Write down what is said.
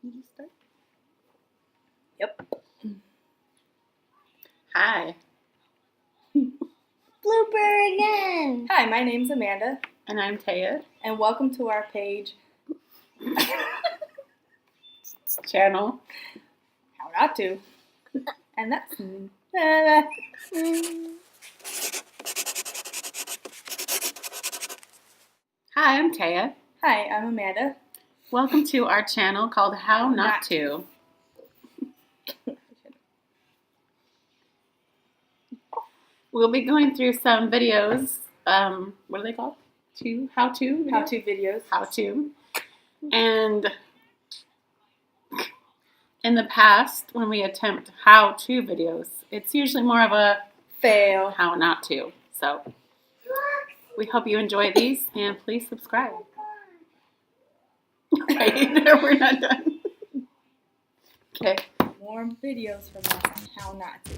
You just start. Yep. Hi. Blooper again. Hi, my name's Amanda, And I'm Taya. and welcome to our page, Channel. How Not To. And that's... Hi, I'm Taya. Hi, I'm Amanda. Welcome to our channel called How Not To. We'll be going through some videos. What are they called? How-to? How-to videos. How-to. And in the past, when we attempt how-to videos, it's usually more of a Fail. how not to. So we hope you enjoy these, and please subscribe. Wait, we're not done. Okay. More videos from us on How Not To.